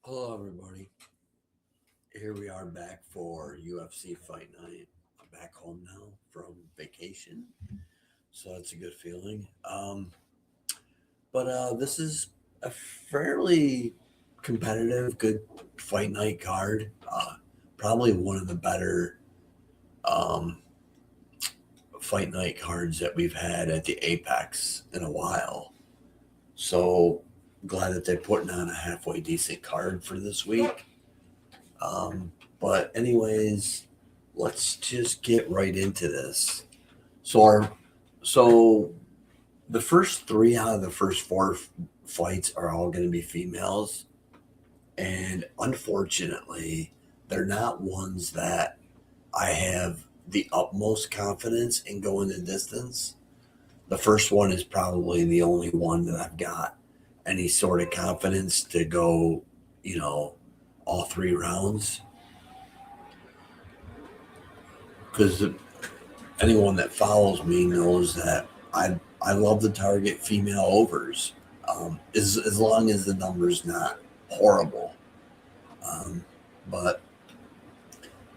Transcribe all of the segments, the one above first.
Hello, everybody. Here we are back for UFC Fight Night. I'm back home now from vacation, so that's a good feeling. But this is a fairly competitive, good fight night card. Probably one of the better um, fight night cards that we've had at the Apex in a while. So glad that they're putting on a halfway decent card for this week. But anyways, let's just get right into this. So our so the first three out of the first four fights are all going to be females, and unfortunately, they're not ones that I have the utmost confidence in going the distance. The first one is probably the only one that I've got any sort of confidence to go, you know, all three rounds because anyone that follows me knows that I love to target female overs, as long as the number's not horrible. Um, but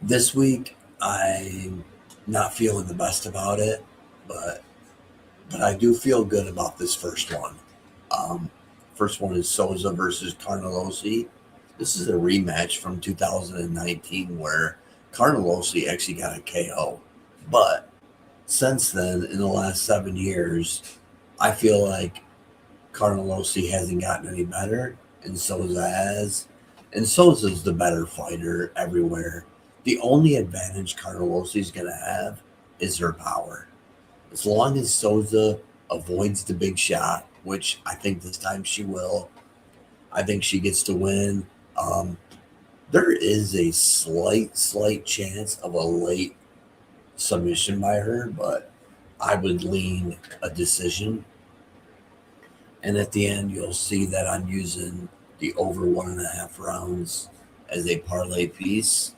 this week I'm not feeling the best about it, but I do feel good about this first one. Um, First one is Souza versus Carnelossi. This is a rematch from 2019 where Carnelossi actually got a KO, but since then, in the last 7 years, I feel like Carnelossi hasn't gotten any better, and Souza has. And Souza's the better fighter everywhere. The only advantage Carnelossi's going to have is her power. As long as Souza avoids the big shot, which I think this time she will, I think she gets to win. Um, there is a slight chance of a late submission by her, but I would lean a decision. And at the end, you'll see that I'm using the over 1.5 rounds as a parlay piece.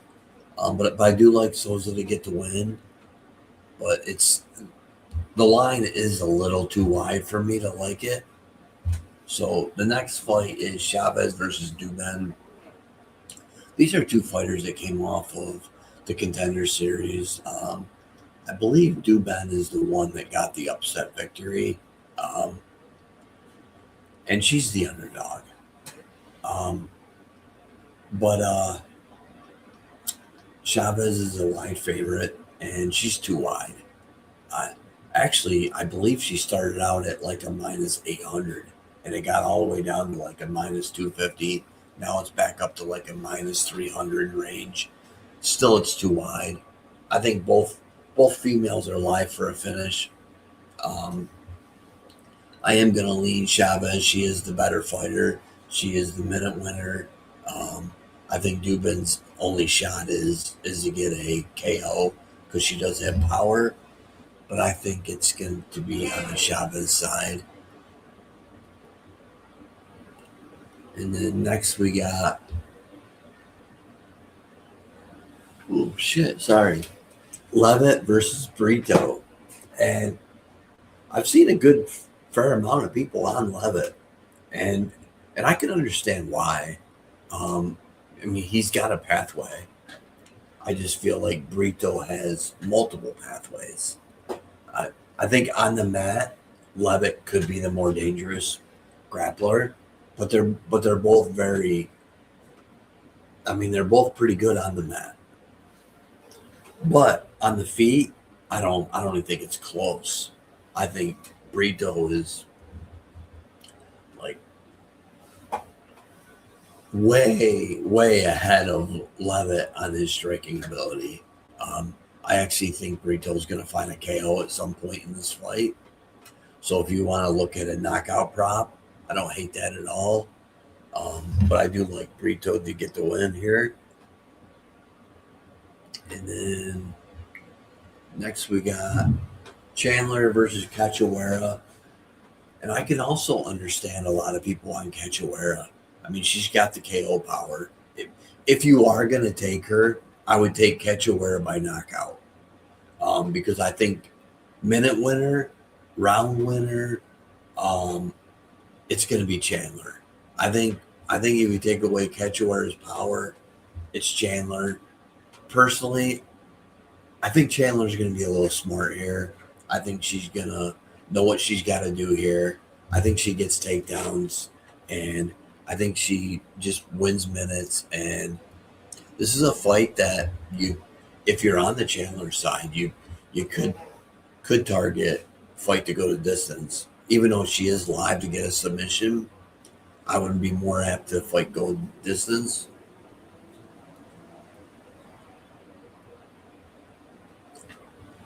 But I do like Souza to get the win. But the line is a little too wide for me to like it. So the next fight is Chavez versus Dubin. These are two fighters that came off of the Contender Series. I believe Dubin is the one that got the upset victory, um, and she's the underdog. Um, but Chavez is a wide favorite, and she's too wide. I, I believe she started out at like a minus 800, and it got all the way down to like a minus 250. Now it's back up to like a minus 300 range. Still, it's too wide. I think both females are live for a finish. Um, I am going to lean Chavez. She is the better fighter. She is the minute winner. Um, I think Dubin's only shot is to get a KO because she does have power, but I think it's going to be on the Chavez side. And then next we got, oh shit, sorry, Levitt versus Brito. And I've seen a good fair amount of people on Levitt, and I can understand why. Um, I mean, he's got a pathway. I just feel like Brito has multiple pathways. I, I think on the mat, Levitt could be the more dangerous grappler, but they're both very. I mean, they're both pretty good on the mat, but on the feet, I don't even think it's close. I think Brito is like way ahead of Levitt on his striking ability. Um, I actually think Brito's going to find a KO at some point in this fight. So if you want to look at a knockout prop, I don't hate that at all. But I do like Brito to get the win here. And then next we got Chandler versus Cachoeira. And I can also understand a lot of people on Cachoeira. I mean, she's got the KO power. If you are going to take her, I would take Cachoeira by knockout, because I think minute winner, round winner, um, it's going to be Chandler. I think I think if you take away Ketchuer's power, it's Chandler. Personally, I think Chandler's going to be a little smart here. I think she's going to know what she's got to do here. I think she gets takedowns, and I think she just wins minutes. And this is a fight that if you're on the Chandler side, you could target fight to go to distance. Even though she is live to get a submission, I would be more apt to fight go distance.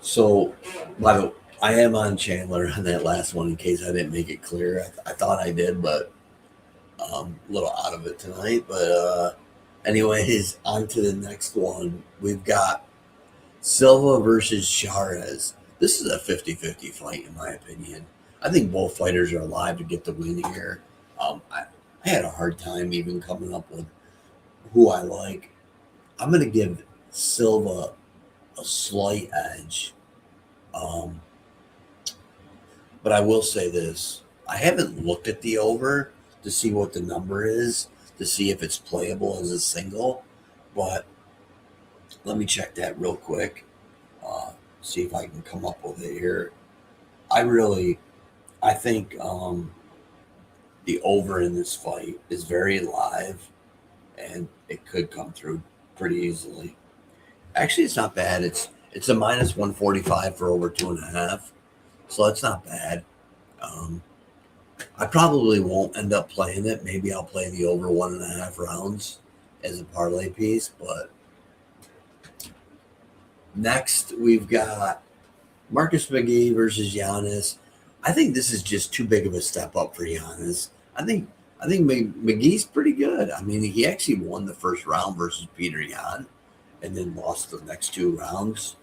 So, by the way, I am on Chandler on that last one in case I didn't make it clear. I thought I did, but a little out of it tonight. But anyways, on to the next one. We've got Silva versus Charez. This is a 50-50 fight, in my opinion. I think both fighters are alive to get the win here. I had a hard time even coming up with who I like. I'm going to give Silva a slight edge. But I will say this. I haven't looked at the over to see what the number is, to see if it's playable as a single. But let me check that real quick. See if I can come up with it here. I think the over in this fight is very live, and it could come through pretty easily. Actually, it's not bad. It's a minus 145 for over 2.5, so that's not bad. I probably won't end up playing it. Maybe I'll play the over 1.5 rounds as a parlay piece. But next, we've got Marcus McGee versus Giannis. I think this is just too big of a step up for Giannis. I think McGee's pretty good. I mean, he actually won the first round versus Peter Yan, and then lost the next 2 rounds.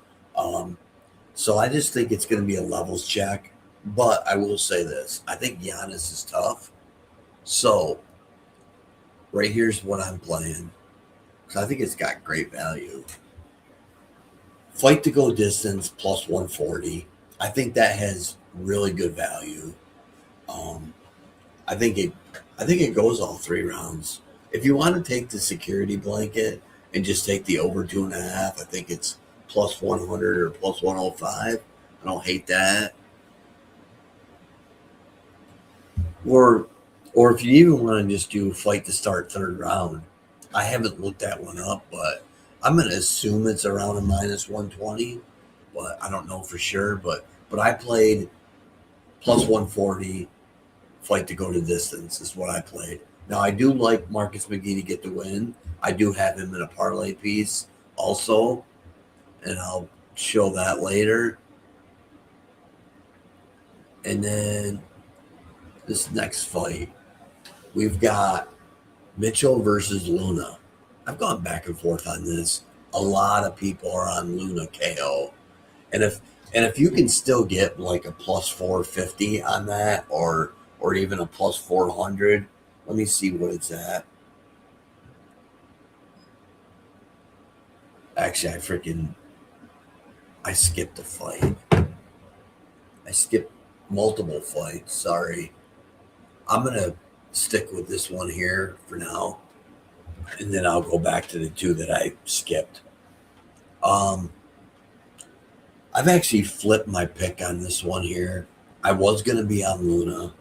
So I just think it's going to be a levels check. But I will say this. I think Giannis is tough. So right here's what I'm playing. Because I think it's got great value. Fight to go distance plus 140. I think that has really good value. I think it goes all 3 rounds. If you want to take the security blanket and just take the over 2.5, I think it's plus 100 or plus 105. I don't hate that. Or if you even want to just do fight to start 3rd round, I haven't looked that one up, but I'm going to assume it's around a minus 120, but I don't know for sure. But I played plus 140 fight to go to distance is what I played. Now, I do like Marcus McGee to get the win. I do have him in a parlay piece also, and I'll show that later. And then this next fight, we've got Mitchell versus Luna. I've gone back and forth on this. A lot of people are on Luna KO. And if you can still get like a plus 450 on that or even a plus 400, let me see what it's at. Actually, I skipped a fight. I skipped multiple fights. Sorry. I'm going to stick with this one here for now, and then I'll go back to the 2 that I skipped. I've actually flipped my pick on this one here. I was going to be on Luna.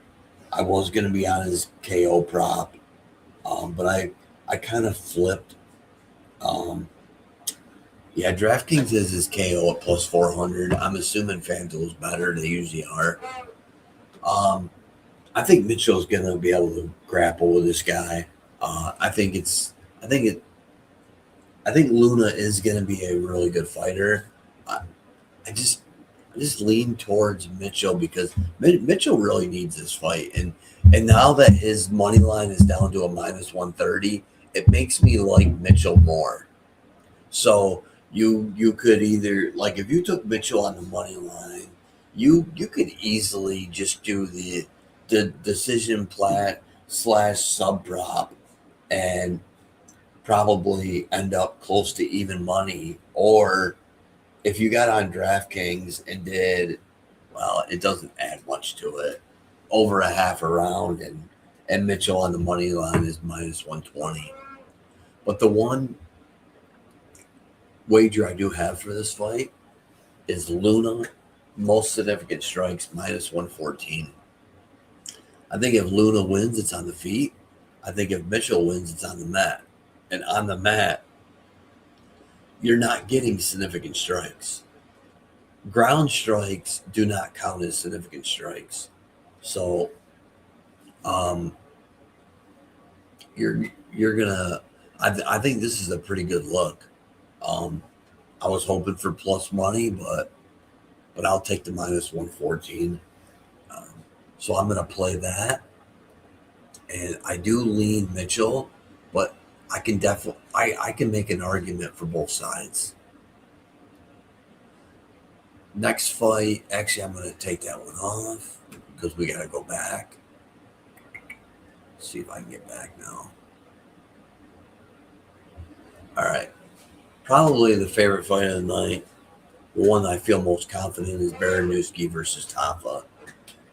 I was going to be on his KO prop, but I kind of flipped. Yeah, DraftKings is his KO at plus 400. I'm assuming FanDuel's better. They usually are. I think Mitchell's going to be able to grapple with this guy. I think Luna is going to be a really good fighter. I just lean towards Mitchell because Mitchell really needs this fight, and now that his money line is down to a minus 130, it makes me like Mitchell more. So you could either, like, if you took Mitchell on the money line, you could easily just do the decision plat / sub prop and probably end up close to even money. Or if you got on DraftKings and did, well, it doesn't add much to it, over a half a round, and and Mitchell on the money line is minus 120. But the one wager I do have for this fight is Luna, most significant strikes, minus 114. I think if Luna wins, it's on the feet. I think if Mitchell wins, it's on the mat. And on the mat, you're not getting significant strikes. Ground strikes do not count as significant strikes. So you're gonna I think this is a pretty good look. I was hoping for plus money, but I'll take the minus 114. So I'm gonna play that. And I do lean Mitchell, but I can definitely I can make an argument for both sides. Next fight, actually, I'm going to take that one off because we got to go back. Let's see if I can get back now. All right. Probably the favorite fight of the night, the one I feel most confident is Baranowski versus Tafa.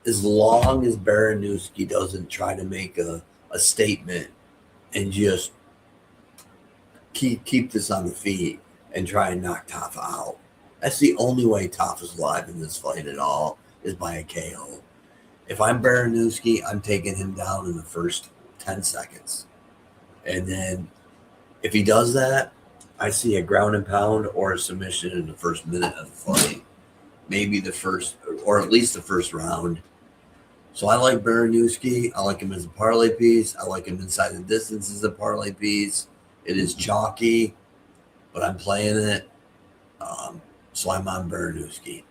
As long as Baranowski doesn't try to make a statement and just keep this on the feet and try and knock Tafa out. That's the only way Tafa's alive in this fight at all is by a KO. If I'm Baranowski, I'm taking him down in the first 10 seconds. And then if he does that, I see a ground and pound or a submission in the first minute of the fight. Maybe the first, or at least the first round. So I like Baranowski. I like him as a parlay piece. I like him inside the distance as a parlay piece. It is chalky, but I'm playing it. So I'm on Baranowski.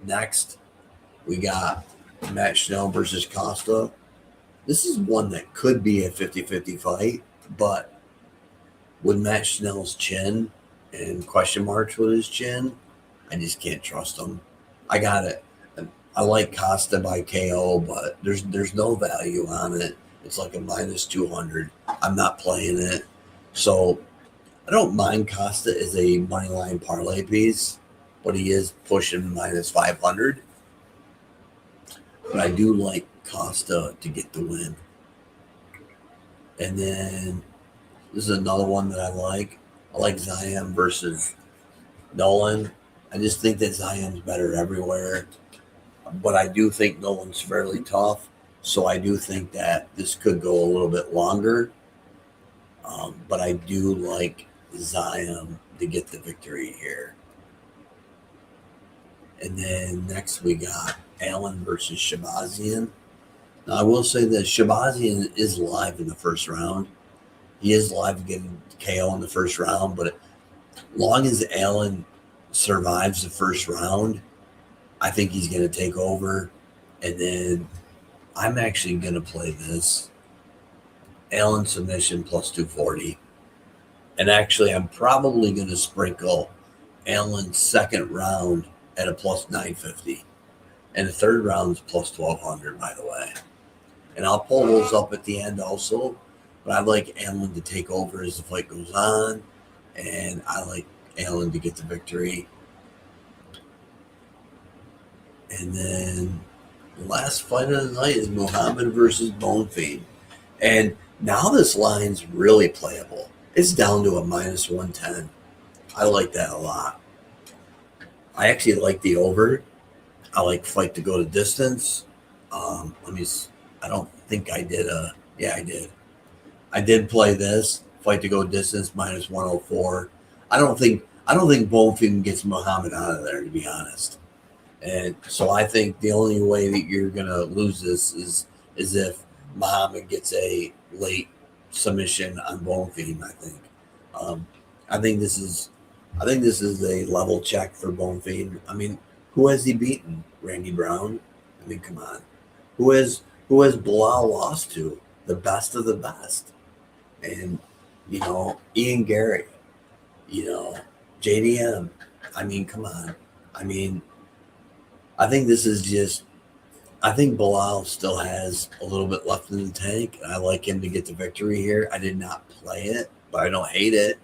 Next, we got Matt Schnell versus Costa. This is one that could be a 50-50 fight, but with Matt Schnell's chin and question marks with his chin, I just can't trust him. I got it. I like Costa by KO, but there's no value on it. It's like a minus 200. I'm not playing it. So I don't mind Costa as a moneyline parlay piece, but he is pushing minus 500. But I do like Costa to get the win. And then this is another one that I like. I like Zion versus Nolan. I just think that Zion's better everywhere. But I do think Nolan's fairly tough. So I do think that this could go a little bit longer. But I do like Zion to get the victory here. And then next we got Allen versus Shabazian. Now I will say that Shabazian is live in the first round. He is live getting KO in the first round, but long as Allen survives the first round, I think he's going to take over. And then I'm actually going to play this Allen submission plus 240. And actually, I'm probably going to sprinkle Allen's second round at a plus 950. And the third round is plus 1200, by the way. And I'll pull those up at the end also. But I like Allen to take over as the fight goes on. And I like Allen to get the victory. And then the last fight of the night is Muhammad versus Bonfim. And now this line's really playable. It's down to a minus 110. I like that a lot. I actually like the over. I like fight to go to distance. I don't think I did I did. I did play this fight to go distance minus 104. I don't think Bonfim gets Muhammad out of there, to be honest. And so I think the only way that you're gonna lose this is if Muhammad gets a late submission on Bonfim. I think this is a level check for Bonfim. I mean, who has he beaten? Randy Brown? I mean, come on. Who has Bilal lost to? The best of the best. And, Ian Gary, JDM. I mean, come on. I mean, I think Bilal still has a little bit left in the tank. I like him to get the victory here. I did not play it, but I don't hate it.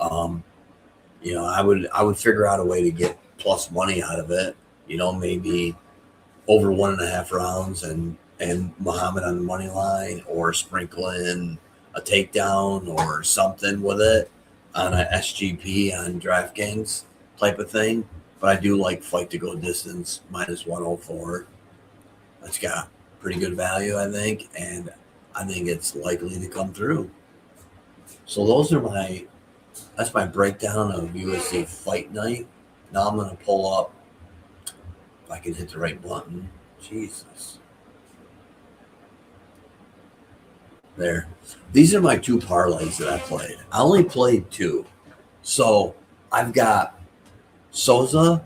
I would figure out a way to get plus money out of it. Maybe over 1.5 rounds and and Muhammad on the money line, or sprinkle in a takedown or something with it on a SGP on DraftKings type of thing. But I do like fight to go distance minus 104. That's got pretty good value, I think, and I think it's likely to come through. So that's my breakdown of UFC Fight Night. Now I'm gonna pull up, if I can hit the right button. Jesus. There. These are my 2 parlays that I played. I only played 2. So I've got Souza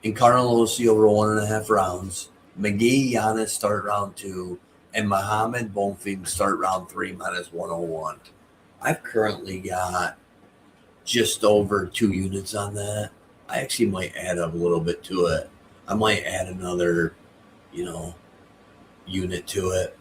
and Carnelossi over 1.5 rounds. McGee, Giannis start round 2. And Muhammad, Bonfim start round 3 minus 101. I've currently got just over 2 units on that. I actually might add up a little bit to it. I might add another, unit to it.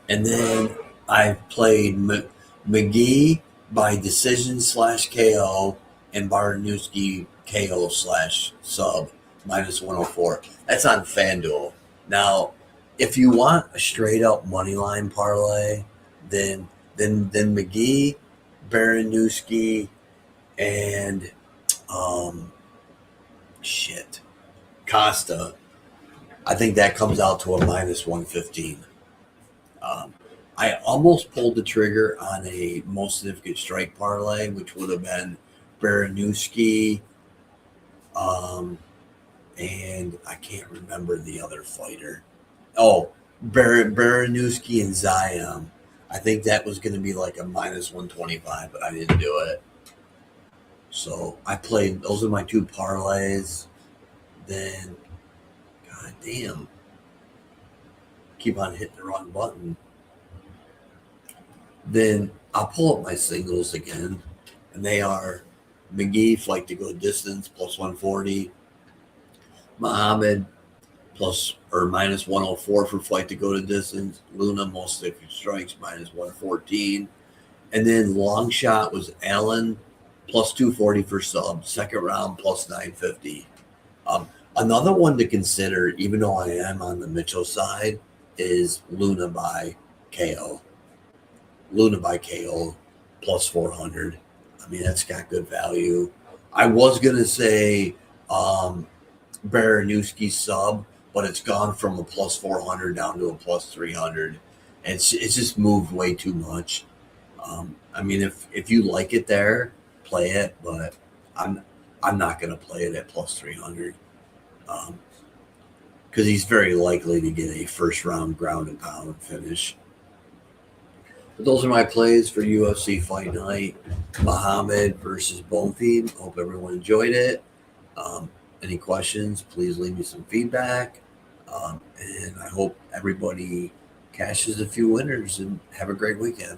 And then I played McGee by decision /KO and Baranowski KO /sub minus 104. That's on FanDuel. Now, if you want a straight up money line parlay, then McGee, Baranowski, and Costa. I think that comes out to a minus 115. I almost pulled the trigger on a most significant strike parlay, which would have been Baranowski, and I can't remember the other fighter. Oh, Baranowski and Zion. I think that was going to be like a minus 125, but I didn't do it. So I played, those are my 2 parlays. Then, god damn, keep on hitting the wrong button. Then I'll pull up my singles again, and they are McGee fight to go distance plus 140, Muhammad plus or minus 104 for fight to go to distance, Luna most significant strikes minus 114, and then long shot was Allen plus 240 for sub, second round plus 950. Another one to consider, even though I am on the Mitchell side, is Luna by KO. Luna by KO plus 400. I mean, that's got good value. I was going to say Baranowski sub, but it's gone from a plus 400 down to a plus 300. And it's just moved way too much. I mean, if you like it there, play it, but I'm not going to play it at plus 300 because he's very likely to get a first round ground and pound finish. But those are my plays for UFC Fight Night Muhammad versus Bonfim. Hope everyone enjoyed it. Any questions, please leave me some feedback. And I hope everybody cashes a few winners and have a great weekend.